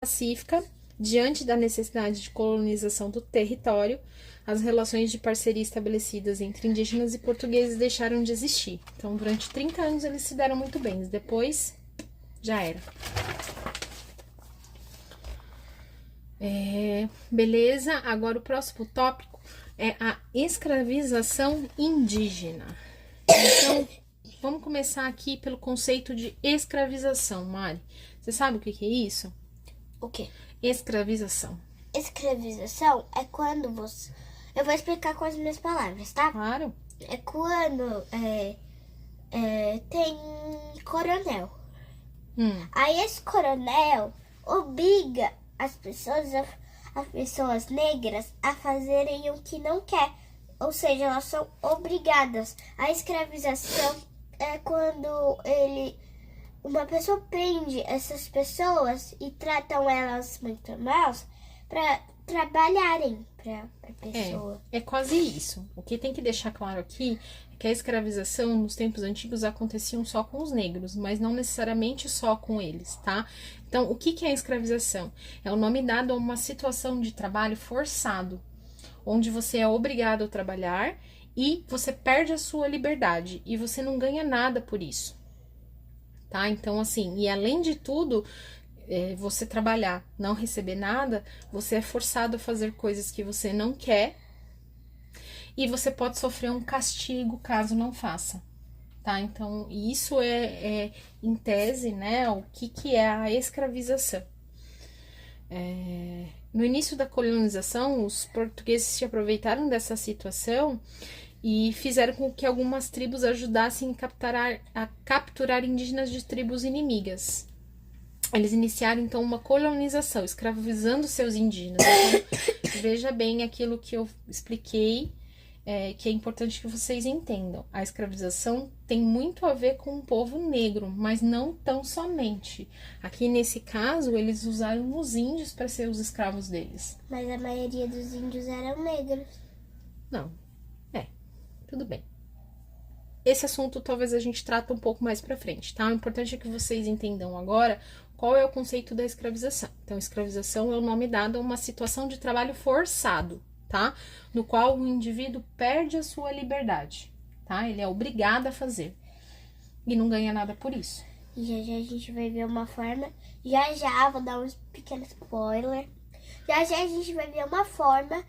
pacífica, diante da necessidade de colonização do território, as relações de parceria estabelecidas entre indígenas e portugueses deixaram de existir. Então, durante 30 anos eles se deram muito bem, depois já era. Beleza, agora o próximo tópico é a escravização indígena. Então, vamos começar aqui pelo conceito de escravização, Mari. Você sabe o que é isso? O quê? Escravização. Escravização é quando você... Eu vou explicar com as minhas palavras, tá? Claro. É quando tem coronel. Aí esse coronel obriga as pessoas negras a fazerem o que não quer. Ou seja, elas são obrigadas. A escravização é quando uma pessoa prende essas pessoas e tratam elas muito mal para trabalharem para a pessoa. É quase isso. O que tem que deixar claro aqui é que a escravização nos tempos antigos acontecia só com os negros, mas não necessariamente só com eles, tá? Então, o que é a escravização? É o nome dado a uma situação de trabalho forçado, onde você é obrigado a trabalhar e você perde a sua liberdade e você não ganha nada por isso, tá? Então, assim, e além de tudo, você trabalhar, não receber nada, você é forçado a fazer coisas que você não quer e você pode sofrer um castigo caso não faça, tá? Então, isso é em tese, né, o que é a escravização. No início da colonização, os portugueses se aproveitaram dessa situação e fizeram com que algumas tribos ajudassem a capturar indígenas de tribos inimigas. Eles iniciaram, então, uma colonização, escravizando seus indígenas. Então, veja bem aquilo que eu expliquei, que é importante que vocês entendam. A escravização tem muito a ver com o povo negro, mas não tão somente. Aqui, nesse caso, eles usaram os índios para ser os escravos deles. Mas a maioria dos índios eram negros. Não, tudo bem. Esse assunto talvez a gente trata um pouco mais para frente, tá? O importante é que vocês entendam agora qual é o conceito da escravização. Então, escravização é o nome dado a uma situação de trabalho forçado, tá? No qual o indivíduo perde a sua liberdade, tá? Ele é obrigado a fazer e não ganha nada por isso. E já a gente vai ver uma forma, já vou dar um pequeno spoiler, já a gente vai ver uma forma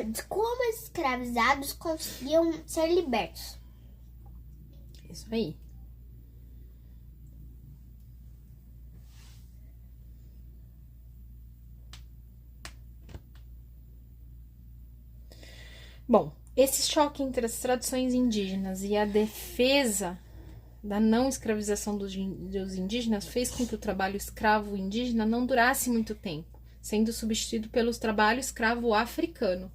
de como os escravizados conseguiam ser libertos. Isso aí. Bom, esse choque entre as tradições indígenas e a defesa da não escravização dos indígenas fez com que o trabalho escravo indígena não durasse muito tempo, sendo substituído pelo trabalho escravo africano.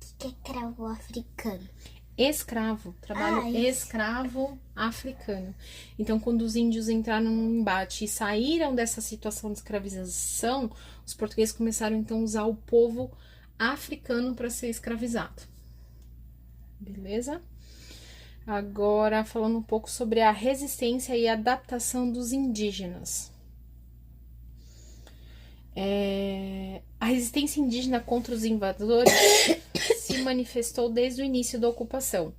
O que é escravo africano? Escravo, trabalho escravo africano. Então, quando os índios entraram no embate e saíram dessa situação de escravização, os portugueses começaram então a usar o povo africano para ser escravizado. Beleza? Agora, falando um pouco sobre a resistência e adaptação dos indígenas. A resistência indígena contra os invasores se manifestou desde o início da ocupação,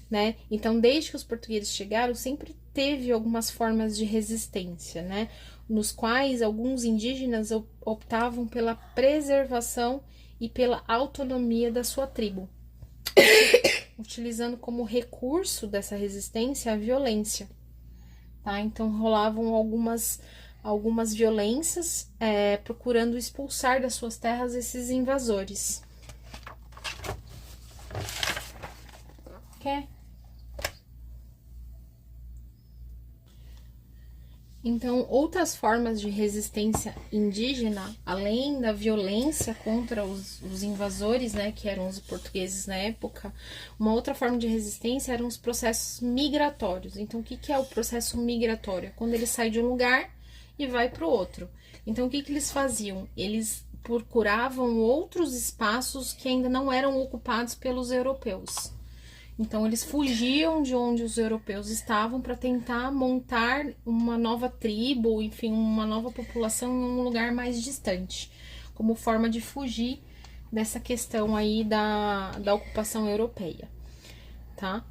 né? Então, desde que os portugueses chegaram, sempre teve algumas formas de resistência, né? Nos quais alguns indígenas optavam pela preservação e pela autonomia da sua tribo, utilizando como recurso dessa resistência a violência, tá? Então, rolavam algumas violências, procurando expulsar das suas terras esses invasores. Quer? Então, outras formas de resistência indígena, além da violência contra os invasores, né, que eram os portugueses na época, uma outra forma de resistência eram os processos migratórios. Então, o que é o processo migratório? É quando ele sai de um lugar e vai para o outro. Então, o que eles faziam? Eles procuravam outros espaços que ainda não eram ocupados pelos europeus. Então, eles fugiam de onde os europeus estavam para tentar montar uma nova tribo, enfim, uma nova população em um lugar mais distante, como forma de fugir dessa questão aí da ocupação europeia, tá?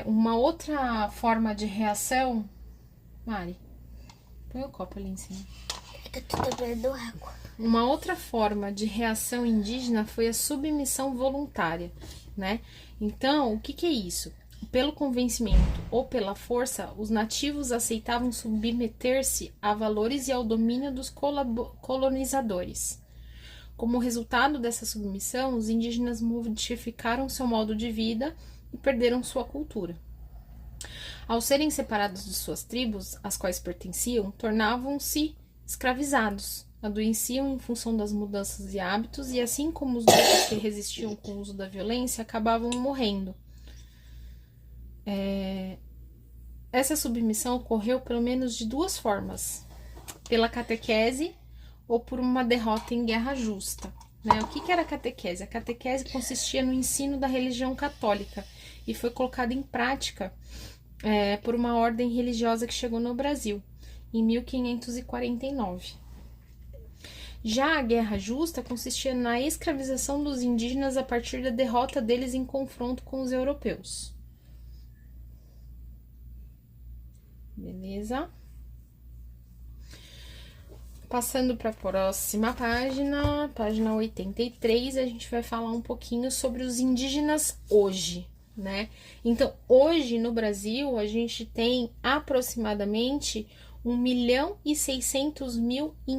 Uma outra forma de reação... Mari, põe o copo ali em cima. Eu tô bebendo água. Uma outra forma de reação indígena foi a submissão voluntária, né? Então, o que é isso? Pelo convencimento ou pela força, os nativos aceitavam submeter-se a valores e ao domínio dos colonizadores. Como resultado dessa submissão, os indígenas modificaram seu modo de vida e perderam sua cultura. Ao serem separados de suas tribos, às quais pertenciam, tornavam-se escravizados, adoeciam em função das mudanças de hábitos e, assim como os grupos que resistiam com o uso da violência, acabavam morrendo. Essa submissão ocorreu pelo menos de duas formas: pela catequese ou por uma derrota em guerra justa. O que era a catequese? A catequese consistia no ensino da religião católica e foi colocada em prática por uma ordem religiosa que chegou no Brasil em 1549. Já a guerra justa consistia na escravização dos indígenas a partir da derrota deles em confronto com os europeus. Beleza? Passando para a próxima página, página 83, a gente vai falar um pouquinho sobre os indígenas hoje, né? Então, hoje no Brasil, a gente tem aproximadamente 1.600.000 indígenas.